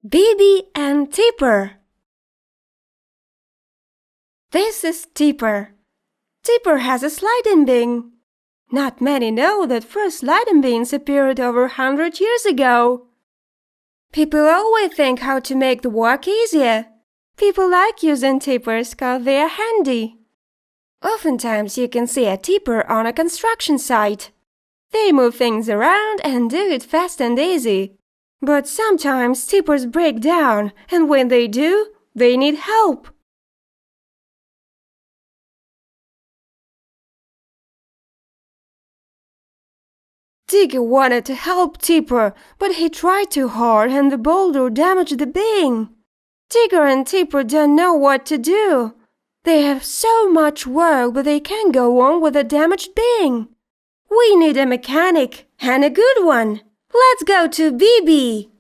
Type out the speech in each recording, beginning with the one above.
BiBi and TIPPER. This is TIPPER. TIPPER has a sliding bean. Not many know that first sliding beans appeared over 100 years ago. People always think how to make the work easier. People like using tippers because they are handy. Oftentimes you can see a tipper on a construction site. They move things around and do it fast and easy. But sometimes tippers break down, and when they do, they need help. Tigger wanted to help Tipper, but he tried too hard and the boulder damaged the bean. Tigger and Tipper don't know what to do. They have so much work, but they can't go on with a damaged bean. We need a mechanic, and a good one. Let's go to BiBi.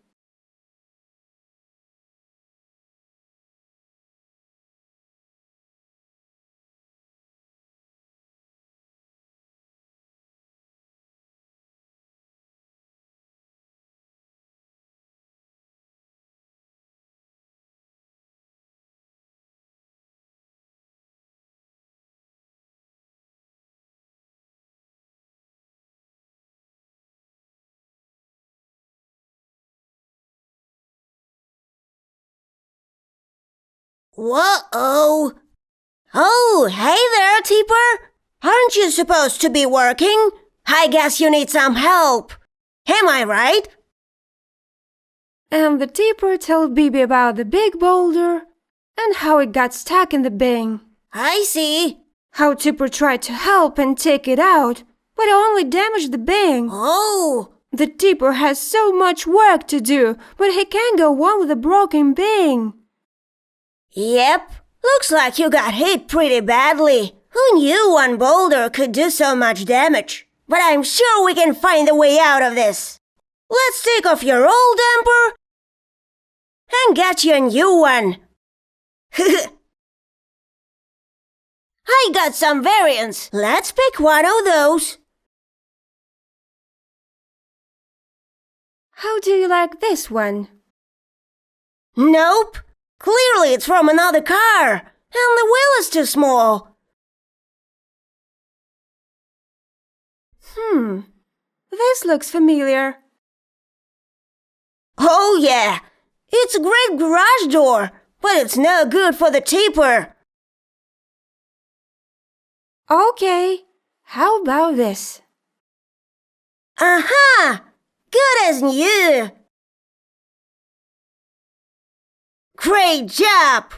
Whoa! Oh, hey there, Tipper! Aren't you supposed to be working? I guess you need some help. Am I right? And the Tipper told BiBi about the big boulder and how it got stuck in the bean. I see. How Tipper tried to help and take it out, but only damaged the bean. Oh! The Tipper has so much work to do, but he can't go on with a broken bean. Yep, looks like you got hit pretty badly. Who knew one boulder could do so much damage? But I'm sure we can find a way out of this. Let's take off your old damper and get you a new one. I got some variants. Let's pick one of those. How do you like this one? Nope. Clearly it's from another car, and the wheel is too small. This looks familiar. Oh yeah, it's a great garage door, but it's no good for the tipper. Okay, how about this? Aha! Good as new! Great job!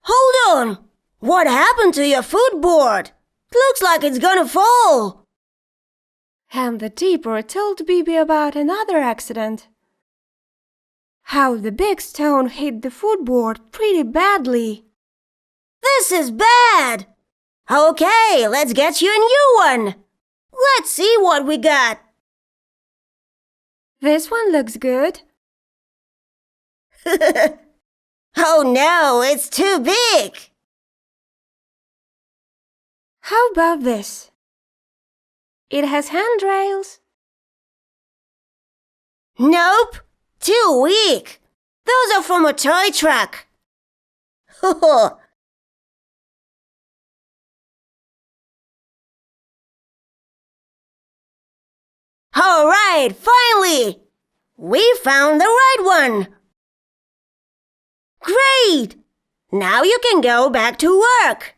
Hold on! What happened to your footboard? Looks like it's gonna fall. And the Tipper told BiBi about another accident. How the big stone hit the footboard pretty badly. This is bad! Okay, let's get you a new one. Let's see what we got. This one looks good. Oh no, it's too big. How about this? It has handrails. Nope, too weak. Those are from a toy truck. All right, finally! We found the right one! Great! Now you can go back to work.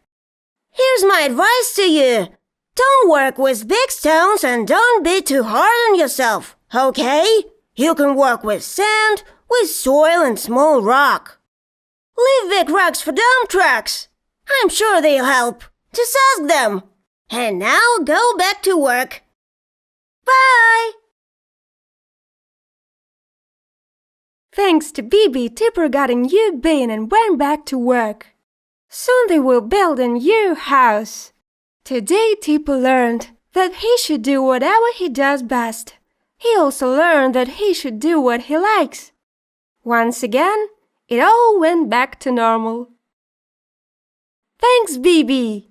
Here's my advice to you. Don't work with big stones and don't be too hard on yourself, okay? You can work with sand, with soil and small rock. Leave big rocks for dump trucks. I'm sure they'll help. Just ask them. And now go back to work. Bye! Thanks to BiBi, Tipper got a new bean and went back to work. Soon they will build a new house. Today Tipper learned that he should do whatever he does best. He also learned that he should do what he likes. Once again, it all went back to normal. Thanks, BiBi!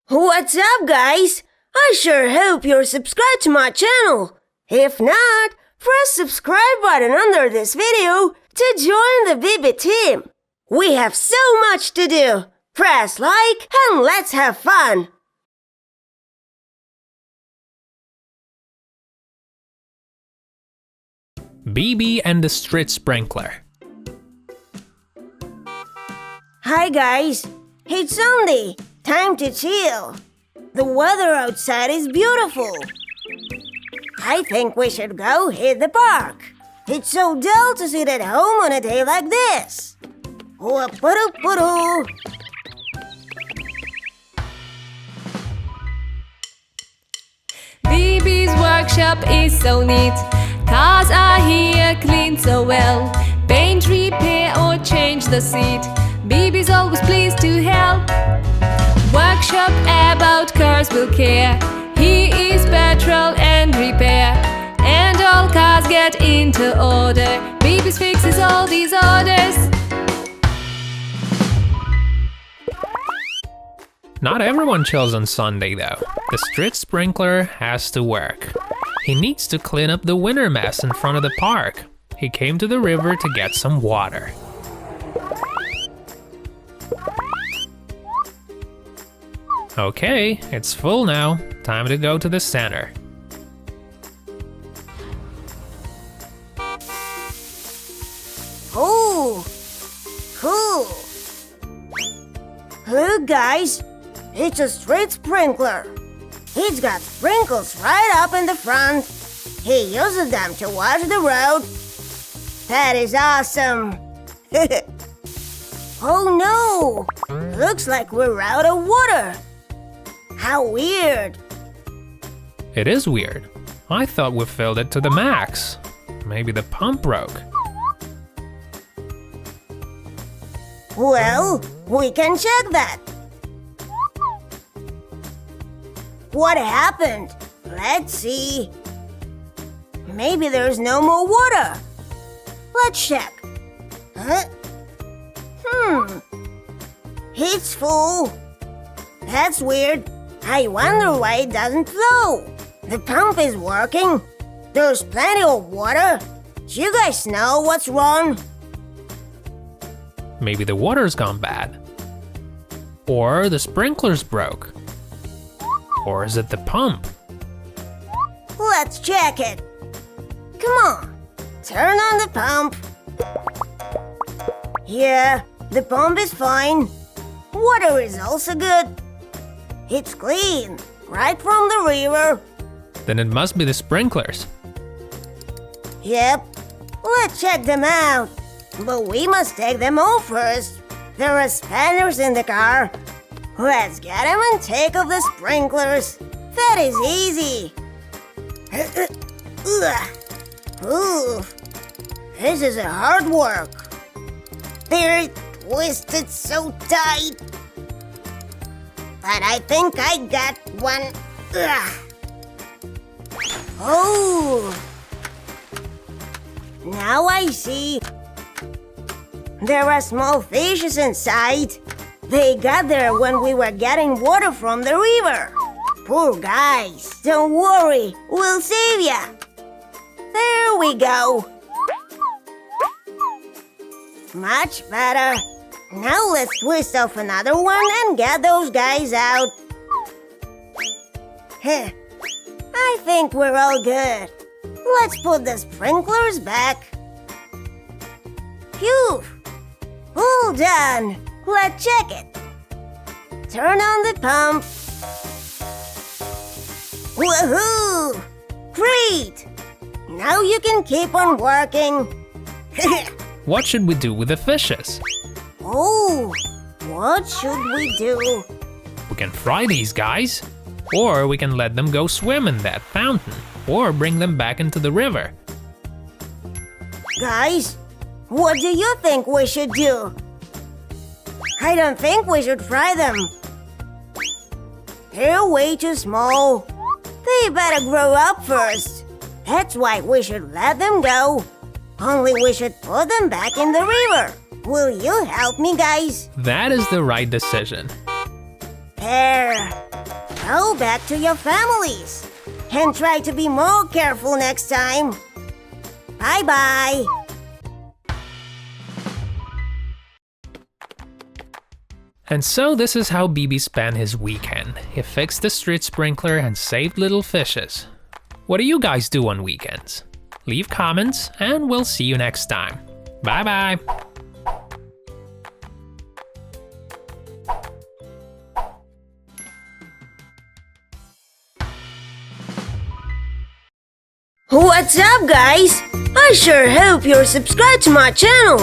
What's up, guys? I sure hope you're subscribed to my channel. If not, press subscribe button under this video to join the BiBi team. We have so much to do. Press like and let's have fun. BiBi and the street sprinkler. Hi guys, it's Sunday. Time to chill. The weather outside is beautiful. I think we should go hit the park. It's so dull to sit at home on a day like this. Whoop-a-doop-a-doo. BiBi's workshop is so neat. Cars are here cleaned so well. Paint, repair or change the seat. BiBi's always pleased to help. Workshop about cars will care. He is petrol and repair. And all cars get into order. BiBi's fixes all these orders. Not everyone chills on Sunday though. The street sprinkler has to work. He needs to clean up the winter mess in front of the park. He came to the river to get some water. Okay, it's full now. Time to go to the center. Oh, cool. Look, guys, it's a street sprinkler. It's got sprinkles right up in the front. He uses them to wash the road. That is awesome. Oh no, looks like we're out of water. How weird. It is weird. I thought we filled it to the max. Maybe the pump broke. Well, we can check that. What happened? Let's see. Maybe there's no more water. Let's check. Huh? It's full. That's weird. I wonder why it doesn't flow. The pump is working. There's plenty of water. Do you guys know what's wrong? Maybe the water's gone bad. Or the sprinkler's broke. Or is it the pump? Let's check it. Come on, turn on the pump. Yeah, the pump is fine. Water is also good. It's clean, right from the river. Then it must be the sprinklers. Yep, let's check them out. But we must take them off first. There are spanners in the car. Let's get them and take off the sprinklers. That is easy. Ooh, this is a hard work. They're twisted so tight. But I think I got one. Oh, now I see. There are small fishes inside. They got there when we were getting water from the river. Poor guys. Don't worry, we'll save ya. There we go. Much better. Now let's twist off another one and get those guys out. I think we're all good. Let's put the sprinklers back. Phew! All done. Let's check it. Turn on the pump. Woohoo! Great! Now you can keep on working. What should we do with the fishes? Oh, what should we do? We can fry these guys. Or we can let them go swim in that fountain. Or bring them back into the river. Guys, what do you think we should do? I don't think we should fry them. They're way too small. They better grow up first. That's why we should let them go. Only we should put them back in the river. Will you help me, guys? That is the right decision. There. Go back to your families. And try to be more careful next time. Bye-bye. And so this is how BiBi spent his weekend. He fixed the street sprinkler and saved little fishes. What do you guys do on weekends? Leave comments and we'll see you next time. Bye bye! What's up, guys? I sure hope you're subscribed to my channel.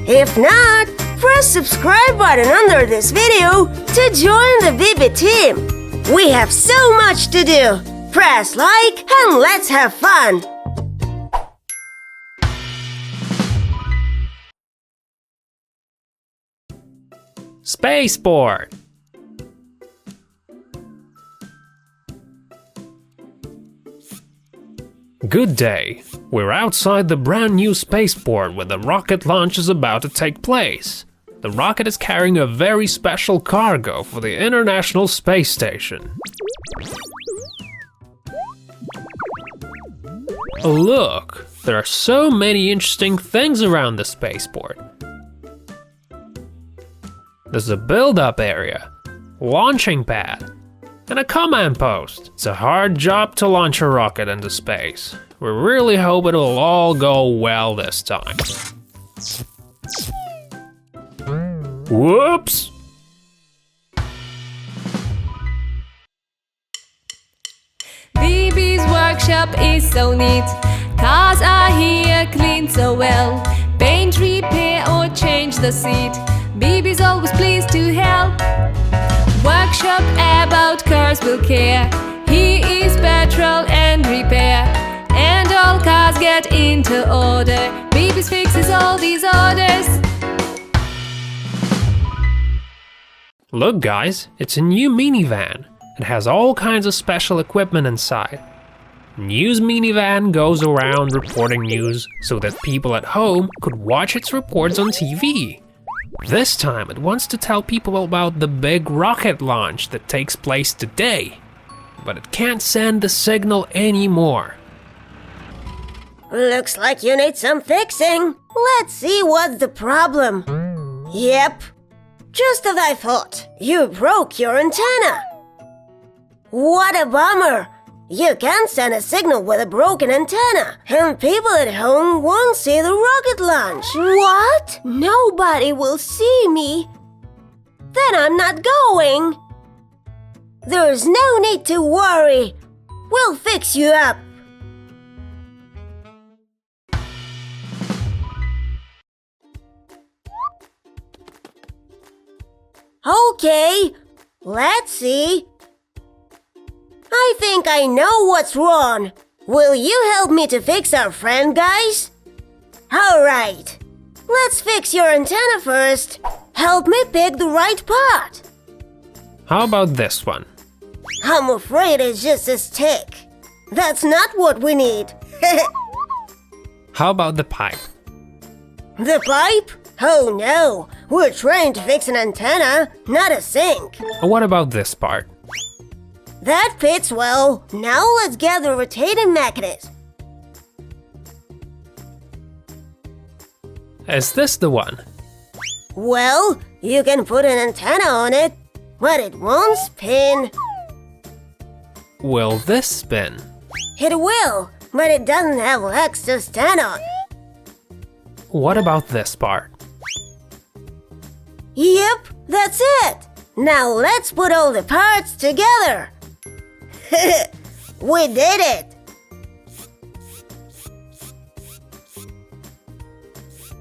If not, press subscribe button under this video to join the BiBi team. We have so much to do. Press like and let's have fun. Spaceport! Good day. We're outside the brand new spaceport where the rocket launch is about to take place. The rocket is carrying a very special cargo for the International Space Station. Look, there are so many interesting things around the spaceport. There's a build-up area, launching pad, and a command post. It's a hard job to launch a rocket into space. We really hope it'll all go well this time. Whoops! BiBi's workshop is so neat. Cars are here, cleaned so well. Paint, repair or change the seat. BiBi's always pleased to help. Workshop about cars will care. He is petrol and repair. And all cars get into order. BiBi's fixes all these orders. Look guys, it's a new minivan. It has all kinds of special equipment inside. News minivan goes around reporting news so that people at home could watch its reports on TV. This time it wants to tell people about the big rocket launch that takes place today. But it can't send the signal anymore. Looks like you need some fixing. Let's see what's the problem. Yep, just as I thought. You broke your antenna. What a bummer. You can't send a signal with a broken antenna, and people at home won't see the rocket launch. What? Nobody will see me? Then I'm not going. There's no need to worry. We'll fix you up. Okay, let's see. I think I know what's wrong. Will you help me to fix our friend, guys? Alright, let's fix your antenna first. Help me pick the right part. How about this one? I'm afraid it's just a stick. That's not what we need. How about the pipe? The pipe? Oh no, we're trying to fix an antenna, not a sink. What about this part? That fits well. Now let's get the rotating mechanism. Is this the one? Well, you can put an antenna on it, but it won't spin. Will this spin? It will, but it doesn't have legs to stand on. What about this part? Yep, that's it. Now let's put all the parts together. We did it!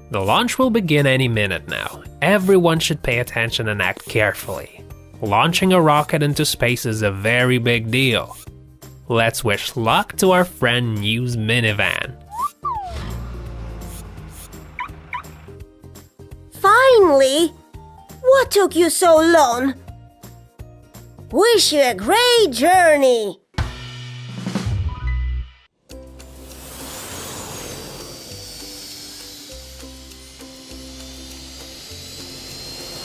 The launch will begin any minute now. Everyone should pay attention and act carefully. Launching a rocket into space is a very big deal. Let's wish luck to our friend News Minivan. Finally! What took you so long? Wish you a great journey!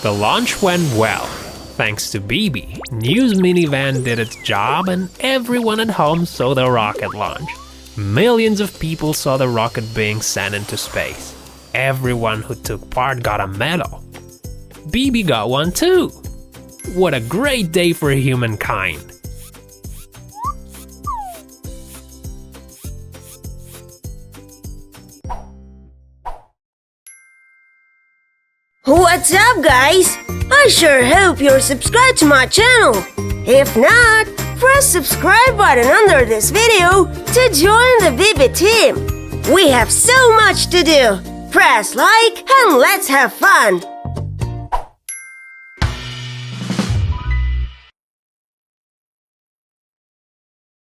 The launch went well. Thanks to BiBi, News Minivan did its job and everyone at home saw the rocket launch. Millions of people saw the rocket being sent into space. Everyone who took part got a medal. BiBi got one too. What a great day for humankind! What's up, guys? I sure hope you're subscribed to my channel. If not, press subscribe button under this video to join the BiBi team. We have so much to do. Press like and let's have fun.